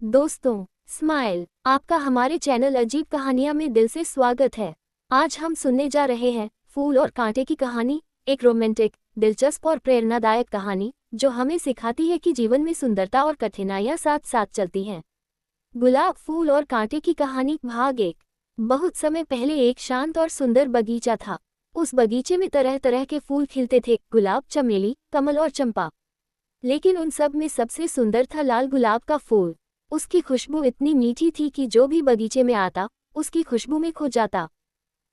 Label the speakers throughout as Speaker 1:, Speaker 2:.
Speaker 1: दोस्तों, स्माइल आपका हमारे चैनल अजीब कहानियां में दिल से स्वागत है। आज हम सुनने जा रहे हैं फूल और कांटे की कहानी, एक रोमांटिक, दिलचस्प और प्रेरणादायक कहानी जो हमें सिखाती है कि जीवन में सुंदरता और कठिनाइयां साथ साथ चलती हैं। गुलाब, फूल और कांटे की कहानी, भाग 1। बहुत समय पहले एक शांत और सुंदर बगीचा था। उस बगीचे में तरह तरह के फूल खिलते थे, गुलाब, चमेली, कमल और चंपा। लेकिन उन सब में सबसे सुंदर था लाल गुलाब का फूल। उसकी खुशबू इतनी मीठी थी कि जो भी बगीचे में आता उसकी खुशबू में खो जाता।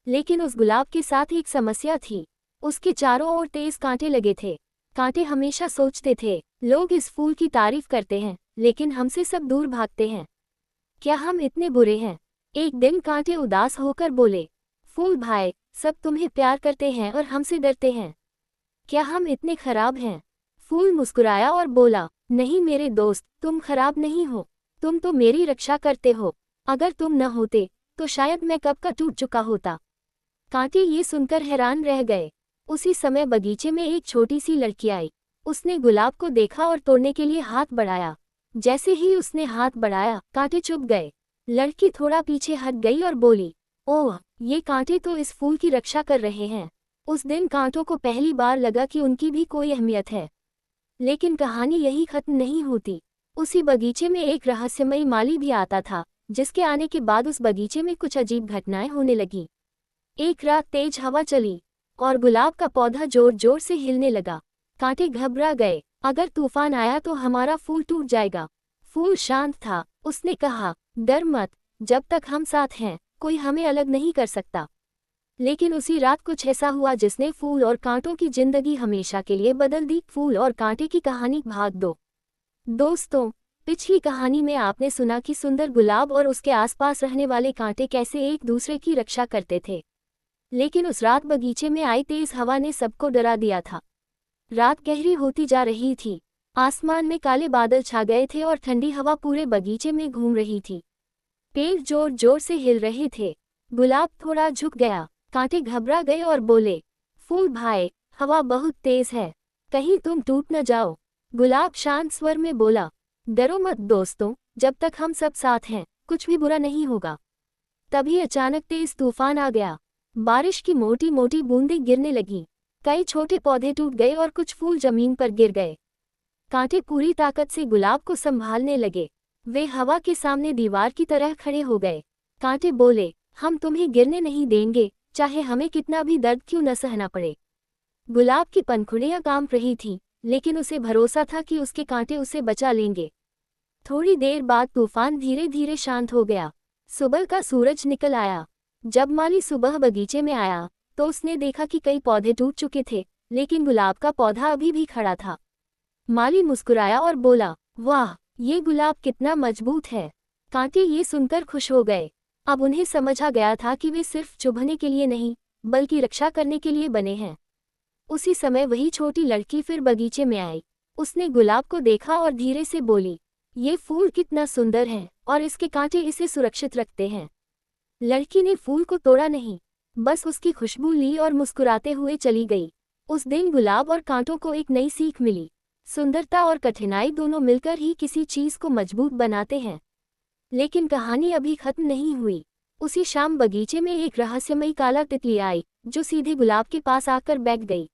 Speaker 1: लेकिन उस गुलाब के साथ एक समस्या थी। उसके चारों ओर तेज कांटे लगे थे। कांटे हमेशा सोचते थे, लोग इस फूल की तारीफ करते हैं लेकिन हमसे सब दूर भागते हैं। क्या हम इतने बुरे हैं? एक दिन कांटे उदास होकर बोले, फूल भाई, सब तुम्हें प्यार करते हैं और हमसे डरते हैं। क्या हम इतने खराब हैं? फूल मुस्कुराया और बोला, नहीं मेरे दोस्त, तुम खराब नहीं हो। तुम तो मेरी रक्षा करते हो। अगर तुम न होते तो शायद मैं कब का टूट चुका होता। कांटे ये सुनकर हैरान रह गए। उसी समय बगीचे में एक छोटी सी लड़की आई। उसने गुलाब को देखा और तोड़ने के लिए हाथ बढ़ाया। जैसे ही उसने हाथ बढ़ाया, कांटे चुप गए। लड़की थोड़ा पीछे हट गई और बोली, ओह, ये कांटे तो इस फूल की रक्षा कर रहे हैं। उस दिन कांटों को पहली बार लगा कि उनकी भी कोई अहमियत है। लेकिन कहानी यही खत्म नहीं होती। उसी बगीचे में एक रहस्यमयी माली भी आता था, जिसके आने के बाद उस बगीचे में कुछ अजीब घटनाएं होने लगी। एक रात तेज हवा चली और गुलाब का पौधा जोर जोर से हिलने लगा। कांटे घबरा गए, अगर तूफान आया तो हमारा फूल टूट जाएगा। फूल शांत था। उसने कहा, डर मत, जब तक हम साथ हैं कोई हमें अलग नहीं कर सकता। लेकिन उसी रात कुछ ऐसा हुआ जिसने फूल और कांटों की जिंदगी हमेशा के लिए बदल दी। फूल और कांटे की कहानी, भाग 2। दोस्तों, पिछली कहानी में आपने सुना कि सुंदर गुलाब और उसके आसपास रहने वाले कांटे कैसे एक दूसरे की रक्षा करते थे। लेकिन उस रात बगीचे में आई तेज हवा ने सबको डरा दिया था। रात गहरी होती जा रही थी। आसमान में काले बादल छा गए थे और ठंडी हवा पूरे बगीचे में घूम रही थी। पेड़ जोर जोर से हिल रहे थे। गुलाब थोड़ा झुक गया। कांटे घबरा गए और बोले, फूल भाई, हवा बहुत तेज है, कहीं तुम टूट न जाओ। गुलाब शांत स्वर में बोला, डरो मत दोस्तों, जब तक हम सब साथ हैं कुछ भी बुरा नहीं होगा। तभी अचानक तेज तूफान आ गया। बारिश की मोटी मोटी बूंदें गिरने लगीं। कई छोटे पौधे टूट गए और कुछ फूल जमीन पर गिर गए। कांटे पूरी ताकत से गुलाब को संभालने लगे। वे हवा के सामने दीवार की तरह खड़े हो गए। कांटे बोले, हम तुम्हें गिरने नहीं देंगे, चाहे हमें कितना भी दर्द क्यों न सहना पड़े। गुलाब की पंखुड़ियां कांप रही थीं, लेकिन उसे भरोसा था कि उसके कांटे उसे बचा लेंगे। थोड़ी देर बाद तूफान धीरे धीरे शांत हो गया। सुबह का सूरज निकल आया। जब माली सुबह बगीचे में आया तो उसने देखा कि कई पौधे टूट चुके थे, लेकिन गुलाब का पौधा अभी भी खड़ा था। माली मुस्कुराया और बोला, वाह, ये गुलाब कितना मजबूत है। कांटे ये सुनकर खुश हो गए। अब उन्हें समझ आ गया था कि वे सिर्फ चुभने के लिए नहीं, बल्कि रक्षा करने के लिए बने हैं। उसी समय वही छोटी लड़की फिर बगीचे में आई। उसने गुलाब को देखा और धीरे से बोली, ये फूल कितना सुंदर है और इसके कांटे इसे सुरक्षित रखते हैं। लड़की ने फूल को तोड़ा नहीं, बस उसकी खुशबू ली और मुस्कुराते हुए चली गई। उस दिन गुलाब और कांटों को एक नई सीख मिली। सुंदरता और कठिनाई दोनों मिलकर ही किसी चीज को मजबूत बनाते हैं। लेकिन कहानी अभी खत्म नहीं हुई। उसी शाम बगीचे में एक रहस्यमयी काला तितली आई, जो सीधे गुलाब के पास आकर बैठ गई।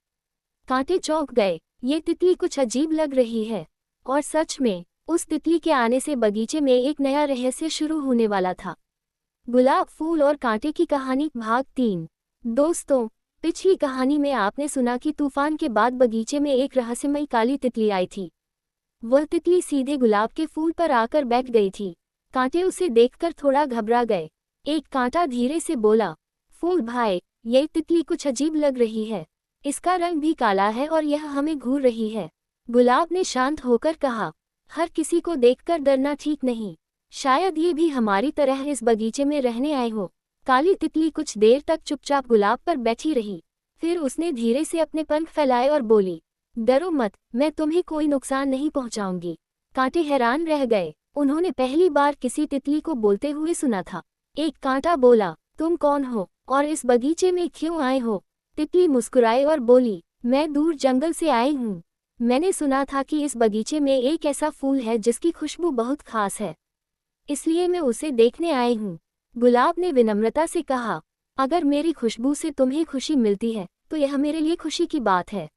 Speaker 1: कांटे चौंक गए, ये तितली कुछ अजीब लग रही है। और सच में, उस तितली के आने से बगीचे में एक नया रहस्य शुरू होने वाला था। गुलाब, फूल और कांटे की कहानी, भाग 3। दोस्तों, पिछली कहानी में आपने सुना कि तूफान के बाद बगीचे में एक रहस्यमयी काली तितली आई थी। वह तितली सीधे गुलाब के फूल पर आकर बैठ गई थी। कांटे उसे देखकर थोड़ा घबरा गए। एक कांटा धीरे से बोला, फूल भाई, ये तितली कुछ अजीब लग रही है। इसका रंग भी काला है और यह हमें घूर रही है। गुलाब ने शांत होकर कहा, हर किसी को देखकर डरना ठीक नहीं। शायद ये भी हमारी तरह इस बगीचे में रहने आए हो। काली तितली कुछ देर तक चुपचाप गुलाब पर बैठी रही। फिर उसने धीरे से अपने पंख फैलाए और बोली, डरो मत, मैं तुम्हें कोई नुकसान नहीं पहुंचाऊंगी। कांटे हैरान रह गए। उन्होंने पहली बार किसी तितली को बोलते हुए सुना था। एक कांटा बोला, तुम कौन हो और इस बगीचे में क्यों आए हो? तितली मुस्कुराई और बोली, मैं दूर जंगल से आई हूँ। मैंने सुना था कि इस बगीचे में एक ऐसा फूल है जिसकी खुशबू बहुत खास है। इसलिए मैं उसे देखने आई हूँ। गुलाब ने विनम्रता से कहा, अगर मेरी खुशबू से तुम्हें खुशी मिलती है तो यह मेरे लिए खुशी की बात है।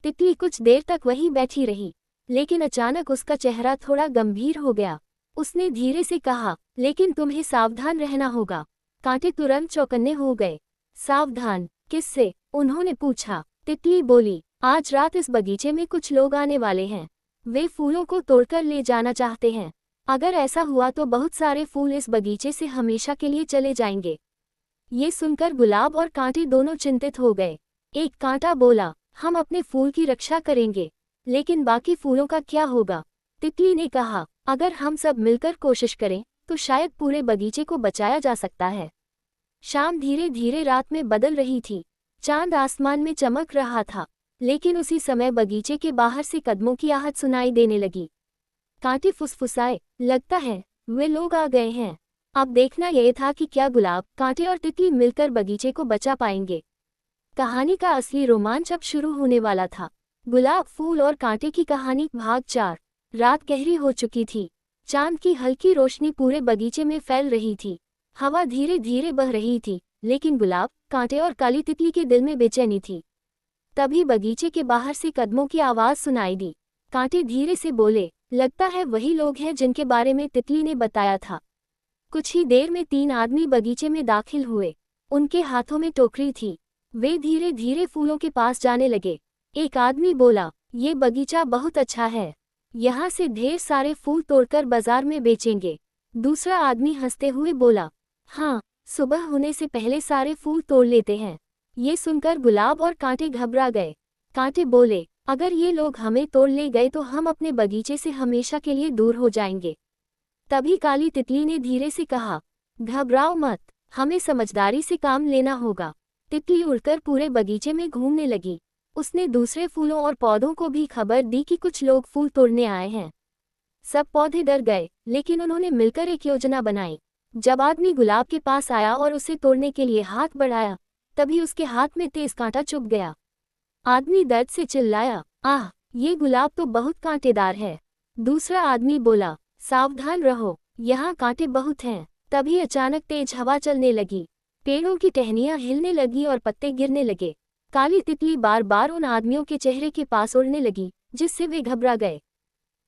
Speaker 1: तितली कुछ देर तक वहीं बैठी रही, लेकिन अचानक उसका चेहरा थोड़ा गंभीर हो गया। उसने धीरे से कहा, लेकिन तुम्हें सावधान रहना होगा। कांटे तुरंत चौकन्ने हो गए। सावधान किससे? उन्होंने पूछा। तितली बोली, आज रात इस बगीचे में कुछ लोग आने वाले हैं। वे फूलों को तोड़कर ले जाना चाहते हैं। अगर ऐसा हुआ तो बहुत सारे फूल इस बगीचे से हमेशा के लिए चले जाएंगे। ये सुनकर गुलाब और कांटे दोनों चिंतित हो गए। एक कांटा बोला, हम अपने फूल की रक्षा करेंगे, लेकिन बाकी फूलों का क्या होगा? तितली ने कहा, अगर हम सब मिलकर कोशिश करें तो शायद पूरे बगीचे को बचाया जा सकता है। शाम धीरे धीरे रात में बदल रही थी। चांद आसमान में चमक रहा था, लेकिन उसी समय बगीचे के बाहर से कदमों की आहट सुनाई देने लगी। कांटे फुसफुसाए, लगता है वे लोग आ गए हैं। अब देखना यह था कि क्या गुलाब, कांटे और तितली मिलकर बगीचे को बचा पाएंगे। कहानी का असली रोमांच अब शुरू होने वाला था। गुलाब, फूल और कांटे की कहानी भाग 4। रात गहरी हो चुकी थी। चांद की हल्की रोशनी पूरे बगीचे में फैल रही थी। हवा धीरे धीरे बह रही थी, लेकिन गुलाब, कांटे और काली तितली के दिल में बेचैनी थी। तभी बगीचे के बाहर से कदमों की आवाज सुनाई दी। कांटे धीरे से बोले, लगता है वही लोग हैं जिनके बारे में तितली ने बताया था। कुछ ही देर में 3 आदमी बगीचे में दाखिल हुए। उनके हाथों में टोकरी थी। वे धीरे धीरे फूलों के पास जाने लगे। एक आदमी बोला, ये बगीचा बहुत अच्छा है, यहाँ से ढेर सारे फूल तोड़कर बाजार में बेचेंगे। दूसरा आदमी हंसते हुए बोला, हाँ, सुबह होने से पहले सारे फूल तोड़ लेते हैं। ये सुनकर गुलाब और कांटे घबरा गए। कांटे बोले, अगर ये लोग हमें तोड़ ले गए तो हम अपने बगीचे से हमेशा के लिए दूर हो जाएंगे। तभी काली तितली ने धीरे से कहा, घबराओ मत, हमें समझदारी से काम लेना होगा। तितली उड़कर पूरे बगीचे में घूमने लगी। उसने दूसरे फूलों और पौधों को भी खबर दी कि कुछ लोग फूल तोड़ने आए हैं। सब पौधे डर गए, लेकिन उन्होंने मिलकर एक योजना बनाई। जब आदमी गुलाब के पास आया और उसे तोड़ने के लिए हाथ बढ़ाया, तभी उसके हाथ में तेज कांटा चुभ गया। आदमी दर्द से चिल्लाया, आह, ये गुलाब तो बहुत कांटेदार है। दूसरा आदमी बोला, सावधान रहो, यहाँ कांटे बहुत हैं। तभी अचानक तेज हवा चलने लगी। पेड़ों की टहनियां हिलने लगी और पत्ते गिरने लगे। काली तितली बार बार उन आदमियों के चेहरे के पास उड़ने लगी, जिससे वे घबरा गए।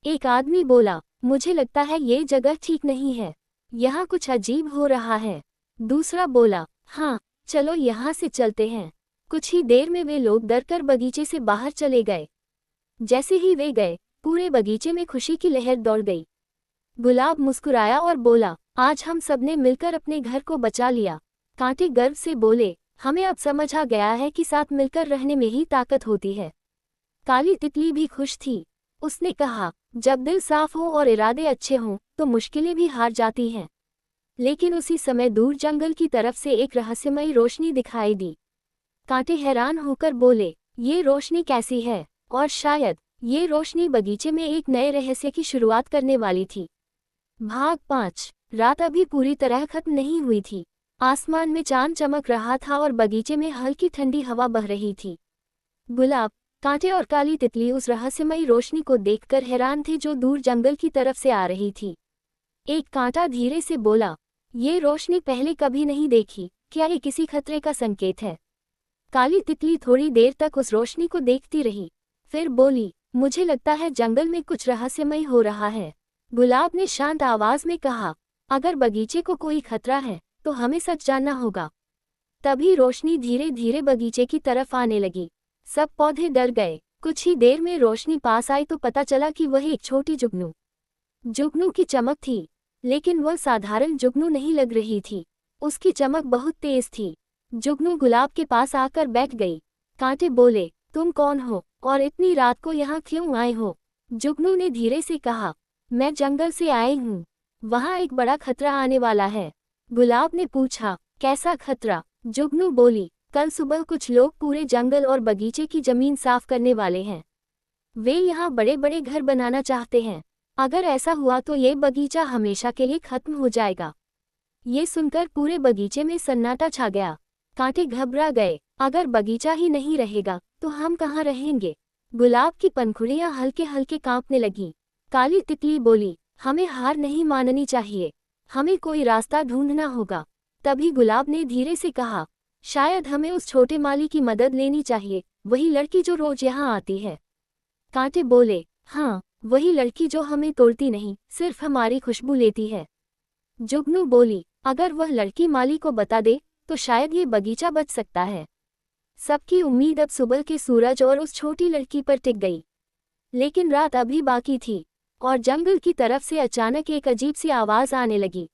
Speaker 1: एक आदमी बोला, मुझे लगता है ये जगह ठीक नहीं है, यहाँ कुछ अजीब हो रहा है। दूसरा बोला, हाँ, चलो यहाँ से चलते हैं। कुछ ही देर में वे लोग डरकर बगीचे से बाहर चले गए। जैसे ही वे गए, पूरे बगीचे में खुशी की लहर दौड़ गई। गुलाब मुस्कुराया और बोला, आज हम सबने मिलकर अपने घर को बचा लिया। कांटे गर्व से बोले, हमें अब समझ आ गया है कि साथ मिलकर रहने में ही ताकत होती है। काली तितली भी खुश थी। उसने कहा, जब दिल साफ हो और इरादे अच्छे हों तो मुश्किलें भी हार जाती हैं। लेकिन उसी समय दूर जंगल की तरफ से एक रहस्यमयी रोशनी दिखाई दी। कांटे हैरान होकर बोले, ये रोशनी कैसी है? और शायद ये रोशनी बगीचे में एक नए रहस्य की शुरुआत करने वाली थी। भाग 5। रात अभी पूरी तरह खत्म नहीं हुई थी। आसमान में चांद चमक रहा था और बगीचे में हल्की ठंडी हवा बह रही थी। गुलाब, कांटे और काली तितली उस रहस्यमयी रोशनी को देखकर हैरान थे जो दूर जंगल की तरफ से आ रही थी। एक कांटा धीरे से बोला, ये रोशनी पहले कभी नहीं देखी, क्या ये किसी खतरे का संकेत है? काली तितली थोड़ी देर तक उस रोशनी को देखती रही, फिर बोली, मुझे लगता है जंगल में कुछ रहस्यमयी हो रहा है। गुलाब ने शांत आवाज में कहा, अगर बगीचे को कोई खतरा है तो हमें सच जानना होगा। तभी रोशनी धीरे धीरे बगीचे की तरफ आने लगी। सब पौधे डर गए। कुछ ही देर में रोशनी पास आई तो पता चला कि वह एक छोटी जुगनू की चमक थी, लेकिन वह साधारण जुगनू नहीं लग रही थी। उसकी चमक बहुत तेज थी। जुगनू गुलाब के पास आकर बैठ गई। कांटे बोले, तुम कौन हो और इतनी रात को यहाँ क्यों आए हो? जुगनू ने धीरे से कहा, मैं जंगल से आई हूँ, वहाँ एक बड़ा खतरा आने वाला है। गुलाब ने पूछा, कैसा खतरा? जुगनू बोली, कल सुबह कुछ लोग पूरे जंगल और बगीचे की जमीन साफ करने वाले हैं। वे यहाँ बड़े बड़े घर बनाना चाहते हैं। अगर ऐसा हुआ तो ये बगीचा हमेशा के लिए खत्म हो जाएगा। ये सुनकर पूरे बगीचे में सन्नाटा छा गया। कांटे घबरा गए, अगर बगीचा ही नहीं रहेगा तो हम कहाँ रहेंगे? गुलाब की पंखुड़ियाँ हल्के हल्के कांपने लगीं। काली तितली बोली, हमें हार नहीं माननी चाहिए, हमें कोई रास्ता ढूंढना होगा। तभी गुलाब ने धीरे से कहा, शायद हमें उस छोटे माली की मदद लेनी चाहिए, वही लड़की जो रोज यहाँ आती है। कांटे बोले, हाँ, वही लड़की जो हमें तोड़ती नहीं, सिर्फ हमारी खुशबू लेती है। जुगनू बोली, अगर वह लड़की माली को बता दे तो शायद ये बगीचा बच सकता है। सबकी उम्मीद अब सुबह के सूरज और उस छोटी लड़की पर टिक गई। लेकिन रात अभी बाकी थी और जंगल की तरफ से अचानक एक अजीब सी आवाज आने लगी।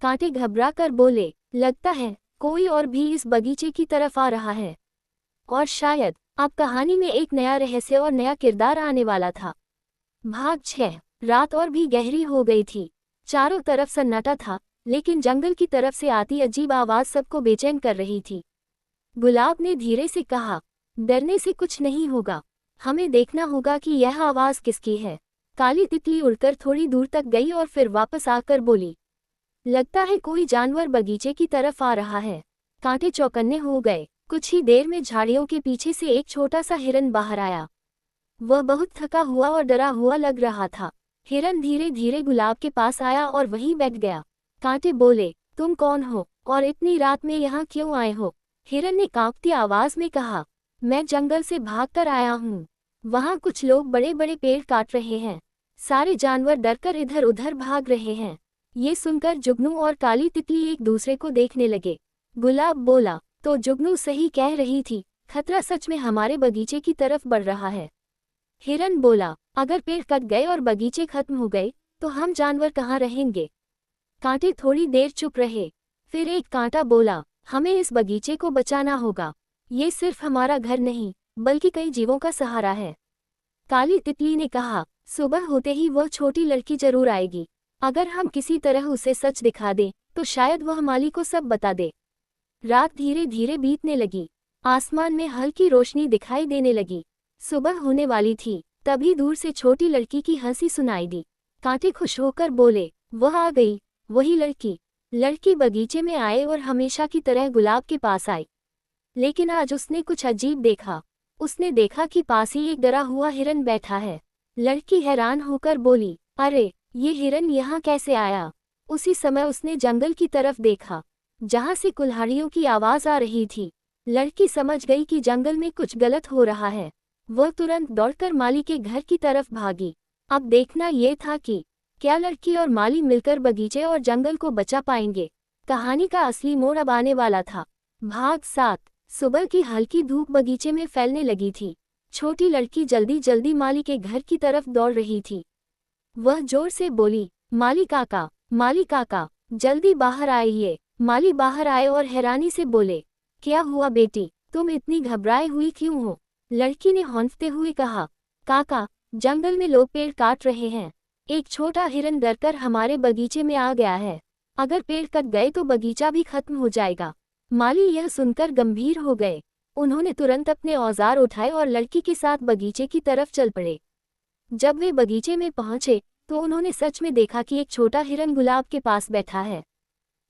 Speaker 1: कांटे घबरा कर बोले, लगता है कोई और भी इस बगीचे की तरफ आ रहा है। और शायद अब कहानी में एक नया रहस्य और नया किरदार आने वाला था। भाग 6। रात और भी गहरी हो गई थी। चारों तरफ सन्नाटा था, लेकिन जंगल की तरफ से आती अजीब आवाज सबको बेचैन कर रही थी। गुलाब ने धीरे से कहा, डरने से कुछ नहीं होगा, हमें देखना होगा कि यह आवाज किसकी है। काली तितली उड़कर थोड़ी दूर तक गई और फिर वापस आकर बोली, लगता है कोई जानवर बगीचे की तरफ आ रहा है। कांटे चौकन्ने हो गए। कुछ ही देर में झाड़ियों के पीछे से एक छोटा सा हिरन बाहर आया। वह बहुत थका हुआ और डरा हुआ लग रहा था। हिरन धीरे धीरे गुलाब के पास आया और वहीं बैठ गया। कांटे बोले, तुम कौन हो और इतनी रात में यहाँ क्यों आए हो? हिरन ने कांपती आवाज में कहा, मैं जंगल से भागकर आया हूँ। वहाँ कुछ लोग बड़े बड़े पेड़ काट रहे हैं। सारे जानवर डरकर इधर उधर भाग रहे हैं। ये सुनकर जुगनू और काली तितली एक दूसरे को देखने लगे। गुलाब बोला, तो जुगनू सही कह रही थी, खतरा सच में हमारे बगीचे की तरफ बढ़ रहा है। हिरन बोला, अगर पेड़ कट गए और बगीचे खत्म हो गए तो हम जानवर कहाँ रहेंगे? कांटे थोड़ी देर चुप रहे। फिर एक कांटा बोला, हमें इस बगीचे को बचाना होगा। ये सिर्फ हमारा घर नहीं, बल्कि कई जीवों का सहारा है। काली तितली ने कहा, सुबह होते ही वह छोटी लड़की जरूर आएगी। अगर हम किसी तरह उसे सच दिखा दें तो शायद वह माली को सब बता दे। रात धीरे धीरे बीतने लगी। आसमान में हल्की रोशनी दिखाई देने लगी। सुबह होने वाली थी। तभी दूर से छोटी लड़की की हंसी सुनाई दी। कांटे खुश होकर बोले, वह आ गई, वही लड़की। लड़की बगीचे में आए और हमेशा की तरह गुलाब के पास आई। लेकिन आज उसने कुछ अजीब देखा। उसने देखा कि पास ही एक डरा हुआ हिरन बैठा है। लड़की हैरान होकर बोली, अरे, ये हिरन यहाँ कैसे आया? उसी समय उसने जंगल की तरफ देखा, जहाँ से कुल्हाड़ियों की आवाज आ रही थी। लड़की समझ गई कि जंगल में कुछ गलत हो रहा है। वह तुरंत दौड़कर माली के घर की तरफ भागी। अब देखना ये था कि क्या लड़की और माली मिलकर बगीचे और जंगल को बचा पाएंगे। कहानी का असली मोड़ अब आने वाला था। भाग 7। सुबह की हल्की धूप बगीचे में फैलने लगी थी। छोटी लड़की जल्दी जल्दी माली के घर की तरफ दौड़ रही थी। वह जोर से बोली, माली काका, माली काका, जल्दी बाहर आइए। माली बाहर आए और हैरानी से बोले, क्या हुआ बेटी, तुम इतनी घबराए हुई क्यों हो? लड़की ने हौंकते हुए कहा, काका, जंगल में लोग पेड़ काट रहे हैं। एक छोटा हिरन डरकर हमारे बगीचे में आ गया है। अगर पेड़ कट गए तो बगीचा भी खत्म हो जाएगा। माली यह सुनकर गंभीर हो गए। उन्होंने तुरंत अपने औजार उठाए और लड़की के साथ बगीचे की तरफ चल पड़े। जब वे बगीचे में पहुंचे तो उन्होंने सच में देखा कि एक छोटा हिरन गुलाब के पास बैठा है।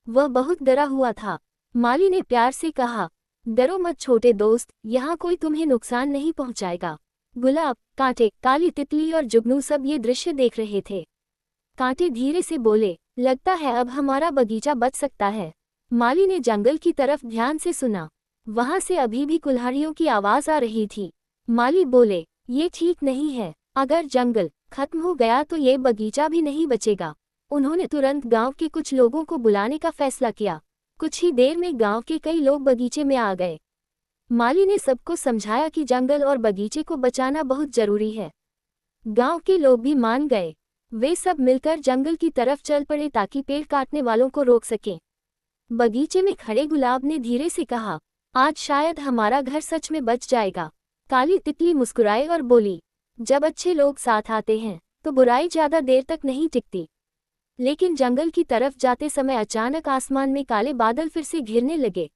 Speaker 1: वह बहुत डरा हुआ था। माली ने प्यार से कहा, डरो मत छोटे दोस्त, यहाँ कोई तुम्हें नुकसान नहीं पहुंचाएगा। गुलाब, कांटे, काली तितली और जुगनू सब ये दृश्य देख रहे थे। कांटे धीरे से बोले, लगता है अब हमारा बगीचा बच सकता है। माली ने जंगल की तरफ ध्यान से सुना। वहां से अभी भी कुल्हाड़ियों की आवाज आ रही थी। माली बोले, ये ठीक नहीं है। अगर जंगल खत्म हो गया तो ये बगीचा भी नहीं बचेगा। उन्होंने तुरंत गांव के कुछ लोगों को बुलाने का फैसला किया। कुछ ही देर में गांव के कई लोग बगीचे में आ गए। माली ने सबको समझाया कि जंगल और बगीचे को बचाना बहुत जरूरी है। गांव के लोग भी मान गए। वे सब मिलकर जंगल की तरफ चल पड़े ताकि पेड़ काटने वालों को रोक सकें। बगीचे में खड़े गुलाब ने धीरे से कहा, आज शायद हमारा घर सच में बच जाएगा। काली तितली मुस्कुराई और बोली, जब अच्छे लोग साथ आते हैं तो बुराई ज्यादा देर तक नहीं टिकती। लेकिन जंगल की तरफ जाते समय अचानक आसमान में काले बादल फिर से घिरने लगे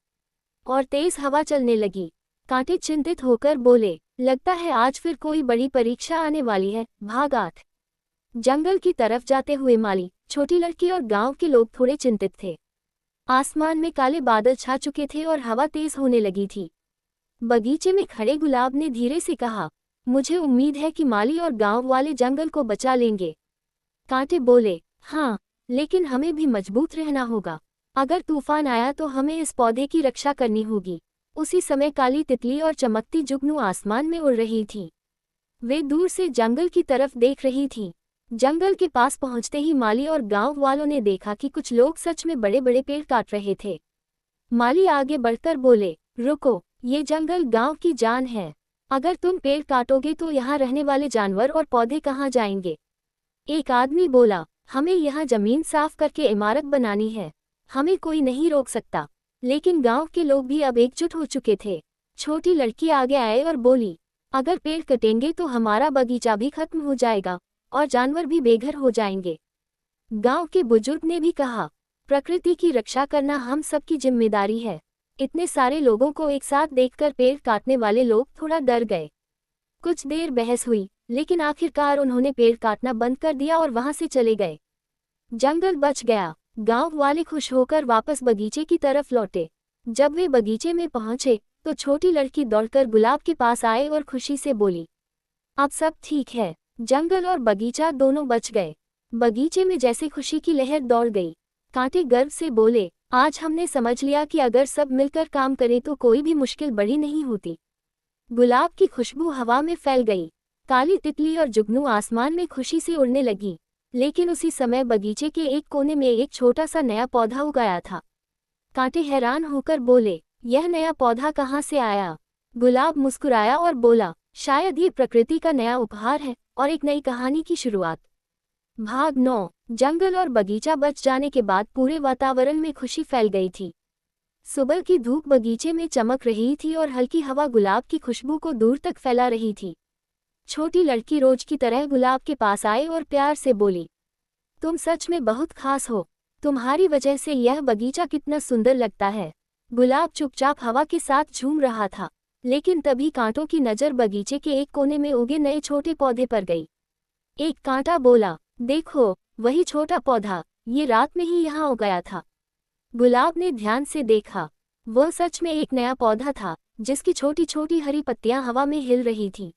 Speaker 1: और तेज हवा चलने लगी। कांटे चिंतित होकर बोले, लगता है आज फिर कोई बड़ी परीक्षा आने वाली है। भाग 8। जंगल की तरफ जाते हुए माली, छोटी लड़की और गांव के लोग थोड़े चिंतित थे। आसमान में काले बादल छा चुके थे और हवा तेज होने लगी थी। बगीचे में खड़े गुलाब ने धीरे से कहा, मुझे उम्मीद है कि माली और गांव वाले जंगल को बचा लेंगे। कांटे बोले, हाँ, लेकिन हमें भी मजबूत रहना होगा। अगर तूफान आया तो हमें इस पौधे की रक्षा करनी होगी। उसी समय काली तितली और चमकती जुगनू आसमान में उड़ रही थी। वे दूर से जंगल की तरफ देख रही थीं। जंगल के पास पहुंचते ही माली और गांव वालों ने देखा कि कुछ लोग सच में बड़े बड़े पेड़ काट रहे थे। माली आगे बढ़कर बोले, रुको, ये जंगल गांव की जान है। अगर तुम पेड़ काटोगे तो यहाँ रहने वाले जानवर और पौधे कहाँ जाएंगे? एक आदमी बोला, हमें यहाँ जमीन साफ करके इमारत बनानी है। हमें कोई नहीं रोक सकता। लेकिन गांव के लोग भी अब एकजुट हो चुके थे। छोटी लड़की आगे आए और बोली, अगर पेड़ कटेंगे तो हमारा बगीचा भी खत्म हो जाएगा और जानवर भी बेघर हो जाएंगे। गांव के बुजुर्ग ने भी कहा, प्रकृति की रक्षा करना हम सबकी जिम्मेदारी है। इतने सारे लोगों को एक साथ देखकर पेड़ काटने वाले लोग थोड़ा डर गए। कुछ देर बहस हुई, लेकिन आखिरकार उन्होंने पेड़ काटना बंद कर दिया और वहां से चले गए। जंगल बच गया। गांव वाले खुश होकर वापस बगीचे की तरफ लौटे। जब वे बगीचे में पहुंचे तो छोटी लड़की दौड़कर गुलाब के पास आए और खुशी से बोली, अब सब ठीक है। जंगल और बगीचा दोनों बच गए। बगीचे में जैसे खुशी की लहर दौड़ गई। कांटे गर्व से बोले, आज हमने समझ लिया कि अगर सब मिलकर काम करें तो कोई भी मुश्किल बड़ी नहीं होती। गुलाब की खुशबू हवा में फैल गई। काली तितली और जुगनू आसमान में खुशी से उड़ने लगी। लेकिन उसी समय बगीचे के एक कोने में एक छोटा सा नया पौधा उगाया था। कांटे हैरान होकर बोले, यह नया पौधा कहाँ से आया? गुलाब मुस्कुराया और बोला, शायद ये प्रकृति का नया उपहार है और एक नई कहानी की शुरुआत। भाग 9। जंगल और बगीचा बच जाने के बाद पूरे वातावरण में खुशी फैल गई थी। सुबह की धूप बगीचे में चमक रही थी और हल्की हवा गुलाब की खुशबू को दूर तक फैला रही थी। छोटी लड़की रोज की तरह गुलाब के पास आई और प्यार से बोली, तुम सच में बहुत खास हो। तुम्हारी वजह से यह बगीचा कितना सुंदर लगता है। गुलाब चुपचाप हवा के साथ झूम रहा था, लेकिन तभी कांटों की नज़र बगीचे के एक कोने में उगे नए छोटे पौधे पर गई। एक कांटा बोला, देखो, वही छोटा पौधा, ये रात में ही यहाँ उगाया था। गुलाब ने ध्यान से देखा। वह सच में एक नया पौधा था, जिसकी छोटी छोटी हरी पत्तियां हवा में हिल रही थीं।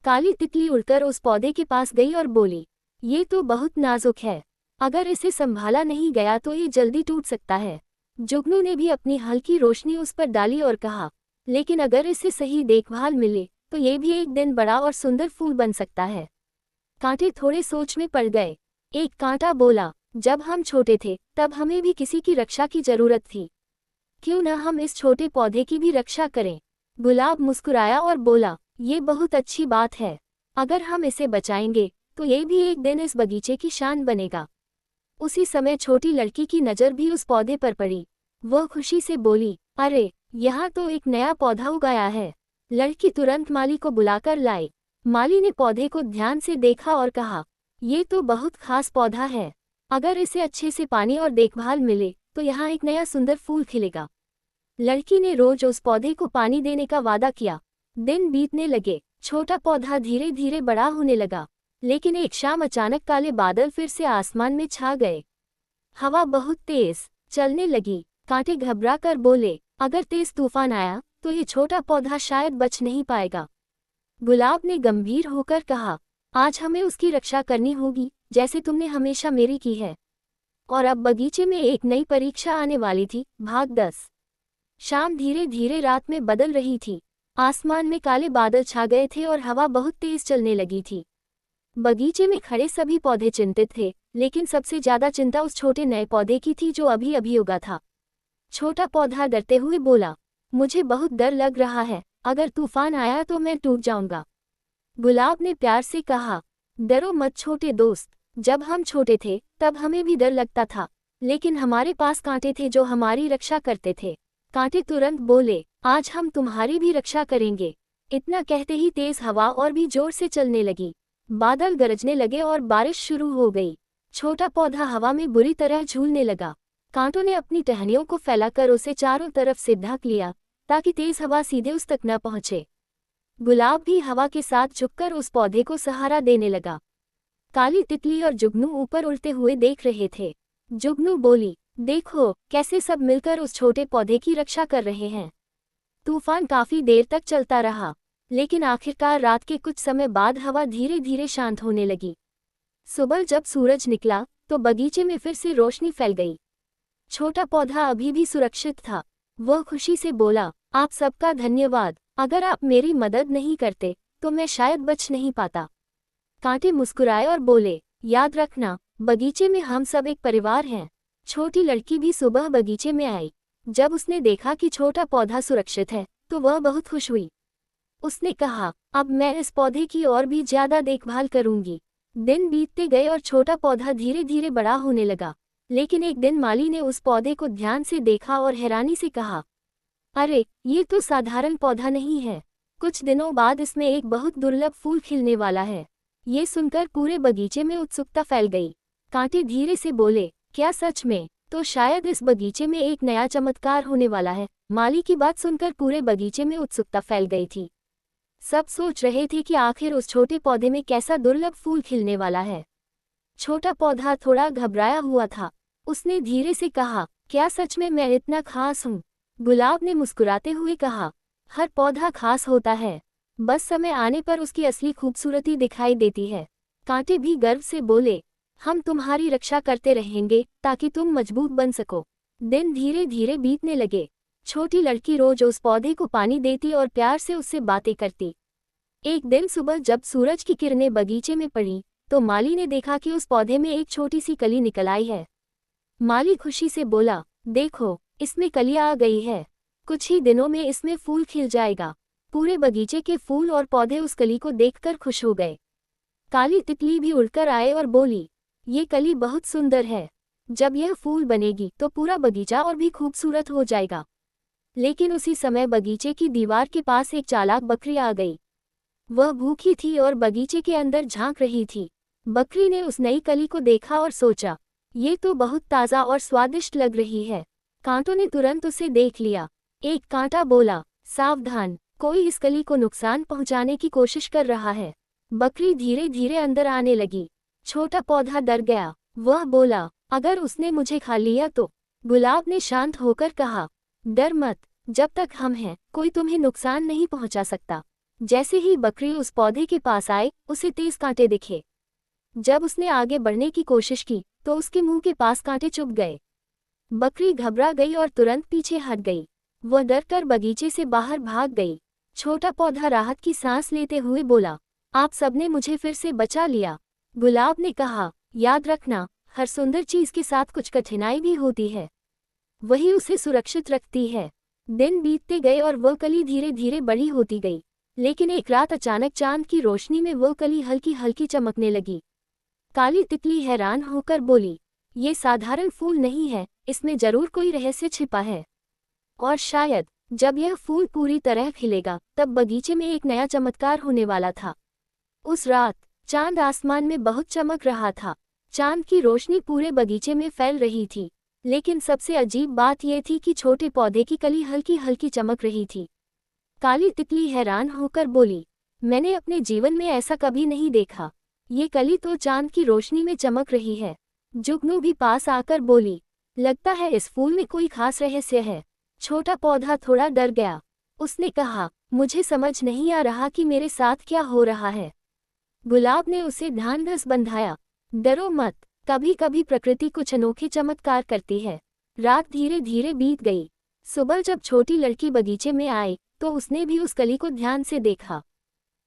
Speaker 1: काली तितली उड़कर उस पौधे के पास गई और बोली, ये तो बहुत नाजुक है। अगर इसे संभाला नहीं गया तो ये जल्दी टूट सकता है। जुगनू ने भी अपनी हल्की रोशनी उस पर डाली और कहा, लेकिन अगर इसे सही देखभाल मिले तो ये भी एक दिन बड़ा और सुंदर फूल बन सकता है। कांटे थोड़े सोच में पड़ गए। एक कांटा बोला, जब हम छोटे थे तब हमें भी किसी की रक्षा की जरूरत थी। क्यों न हम इस छोटे पौधे की भी रक्षा करें? गुलाब मुस्कुराया और बोला, ये बहुत अच्छी बात है। अगर हम इसे बचाएंगे तो ये भी एक दिन इस बगीचे की शान बनेगा। उसी समय छोटी लड़की की नज़र भी उस पौधे पर पड़ी। वह खुशी से बोली, अरे, यहाँ तो एक नया पौधा उगाया है। लड़की तुरंत माली को बुलाकर लाई। माली ने पौधे को ध्यान से देखा और कहा, ये तो बहुत खास पौधा है। अगर इसे अच्छे से पानी और देखभाल मिले तो यहाँ एक नया सुंदर फूल खिलेगा। लड़की ने रोज उस पौधे को पानी देने का वादा किया। दिन बीतने लगे। छोटा पौधा धीरे धीरे बड़ा होने लगा। लेकिन एक शाम अचानक काले बादल फिर से आसमान में छा गए। हवा बहुत तेज चलने लगी। कांटे घबरा कर बोले, अगर तेज तूफान आया तो ये छोटा पौधा शायद बच नहीं पाएगा। गुलाब ने गंभीर होकर कहा, आज हमें उसकी रक्षा करनी होगी, जैसे तुमने हमेशा मेरी की है। और अब बगीचे में एक नई परीक्षा आने वाली थी। भाग 10। शाम धीरे धीरे रात में बदल रही थी। आसमान में काले बादल छा गए थे और हवा बहुत तेज चलने लगी थी। बगीचे में खड़े सभी पौधे चिंतित थे, लेकिन सबसे ज्यादा चिंता उस छोटे नए पौधे की थी जो अभी अभी उगा था। छोटा पौधा डरते हुए बोला, मुझे बहुत डर लग रहा है। अगर तूफान आया तो मैं टूट जाऊंगा। गुलाब ने प्यार से कहा, डरो मत छोटे दोस्त। जब हम छोटे थे तब हमें भी डर लगता था, लेकिन हमारे पास कांटे थे जो हमारी रक्षा करते थे। कांटे तुरंत बोले, आज हम तुम्हारी भी रक्षा करेंगे। इतना कहते ही तेज हवा और भी जोर से चलने लगी। बादल गरजने लगे और बारिश शुरू हो गई। छोटा पौधा हवा में बुरी तरह झूलने लगा। कांटों ने अपनी टहनियों को फैलाकर उसे चारों तरफ से ढक लिया, ताकि तेज हवा सीधे उस तक न पहुंचे। गुलाब भी हवा के साथ झुककर उस पौधे को सहारा देने लगा। काली तितली और जुगनू ऊपर उड़ते हुए देख रहे थे। जुगनू बोली, देखो कैसे सब मिलकर उस छोटे पौधे की रक्षा कर रहे हैं। तूफान काफी देर तक चलता रहा, लेकिन आखिरकार रात के कुछ समय बाद हवा धीरे धीरे शांत होने लगी। सुबह जब सूरज निकला तो बगीचे में फिर से रोशनी फैल गई। छोटा पौधा अभी भी सुरक्षित था। वह खुशी से बोला, आप सबका धन्यवाद। अगर आप मेरी मदद नहीं करते तो मैं शायद बच नहीं पाता। कांटे मुस्कुराए और बोले, याद रखना, बगीचे में हम सब एक परिवार हैं। छोटी लड़की भी सुबह बगीचे में आई। जब उसने देखा कि छोटा पौधा सुरक्षित है तो वह बहुत खुश हुई। उसने कहा, अब मैं इस पौधे की और भी ज्यादा देखभाल करूंगी। दिन बीतते गए और छोटा पौधा धीरे धीरे बड़ा होने लगा। लेकिन एक दिन माली ने उस पौधे को ध्यान से देखा और हैरानी से कहा, अरे, ये तो साधारण पौधा नहीं है। कुछ दिनों बाद इसमें एक बहुत दुर्लभ फूल खिलने वाला है। ये सुनकर पूरे बगीचे में उत्सुकता फैल गई। कांटे धीरे से बोले, क्या सच में? तो शायद इस बगीचे में एक नया चमत्कार होने वाला है। माली की बात सुनकर पूरे बगीचे में उत्सुकता फैल गई थी। सब सोच रहे थे कि आखिर उस छोटे पौधे में कैसा दुर्लभ फूल खिलने वाला है। छोटा पौधा थोड़ा घबराया हुआ था। उसने धीरे से कहा, क्या सच में मैं इतना खास हूँ? गुलाब ने मुस्कुराते हुए कहा, हर पौधा खास होता है, बस समय आने पर उसकी असली खूबसूरती दिखाई देती है। कांटे भी गर्व से बोले, हम तुम्हारी रक्षा करते रहेंगे ताकि तुम मजबूत बन सको। दिन धीरे धीरे बीतने लगे। छोटी लड़की रोज उस पौधे को पानी देती और प्यार से उससे बातें करती। एक दिन सुबह जब सूरज की किरणें बगीचे में पड़ी तो माली ने देखा कि उस पौधे में एक छोटी सी कली निकल आई है। माली खुशी से बोला, देखो, इसमें कलियां आ गई है। कुछ ही दिनों में इसमें फूल खिल जाएगा। पूरे बगीचे के फूल और पौधे उस कली को देखकर खुश हो गए। काली तितली भी उड़कर आए और बोली, ये कली बहुत सुंदर है। जब यह फूल बनेगी तो पूरा बगीचा और भी खूबसूरत हो जाएगा। लेकिन उसी समय बगीचे की दीवार के पास एक चालाक बकरी आ गई। वह भूखी थी और बगीचे के अंदर झांक रही थी। बकरी ने उस नई कली को देखा और सोचा, ये तो बहुत ताज़ा और स्वादिष्ट लग रही है। कांटों ने तुरंत उसे देख लिया। एक कांटा बोला, सावधान, कोई इस कली को नुकसान पहुंचाने की कोशिश कर रहा है। बकरी धीरे धीरे अंदर आने लगी। छोटा पौधा डर गया। वह बोला, अगर उसने मुझे खा लिया तो? गुलाब ने शांत होकर कहा, डर मत, जब तक हम हैं कोई तुम्हें नुकसान नहीं पहुंचा सकता। जैसे ही बकरी उस पौधे के पास आए उसे तेज कांटे दिखे। जब उसने आगे बढ़ने की कोशिश की तो उसके मुंह के पास कांटे चुभ गए। बकरी घबरा गई और तुरंत पीछे हट गई। वह डरकर बगीचे से बाहर भाग गई। छोटा पौधा राहत की सांस लेते हुए बोला, आप सबने मुझे फिर से बचा लिया। गुलाब ने कहा, याद रखना, हर सुंदर चीज के साथ कुछ कठिनाई भी होती है, वही उसे सुरक्षित रखती है। दिन बीतते गए और वह कली धीरे धीरे बड़ी होती गई। लेकिन एक रात अचानक चांद की रोशनी में वह कली हल्की हल्की चमकने लगी। काली तितली हैरान होकर बोली, ये साधारण फूल नहीं है, इसमें जरूर कोई रहस्य छिपा है। और शायद जब यह फूल पूरी तरह खिलेगा तब बगीचे में एक नया चमत्कार होने वाला था। उस रात चांद आसमान में बहुत चमक रहा था। चांद की रोशनी पूरे बगीचे में फैल रही थी। लेकिन सबसे अजीब बात यह थी कि छोटे पौधे की कली हल्की हल्की चमक रही थी। काली तितली हैरान होकर बोली, मैंने अपने जीवन में ऐसा कभी नहीं देखा। ये कली तो चांद की रोशनी में चमक रही है। जुगनू भी पास आकर बोली, लगता है इस फूल में कोई खास रहस्य है। छोटा पौधा थोड़ा डर गया। उसने कहा, मुझे समझ नहीं आ रहा कि मेरे साथ क्या हो रहा है। गुलाब ने उसे ढांढस बंधाया, डरो मत, कभी कभी प्रकृति कुछ अनोखे चमत्कार करती है। रात धीरे धीरे बीत गई। सुबह जब छोटी लड़की बगीचे में आई तो उसने भी उस कली को ध्यान से देखा।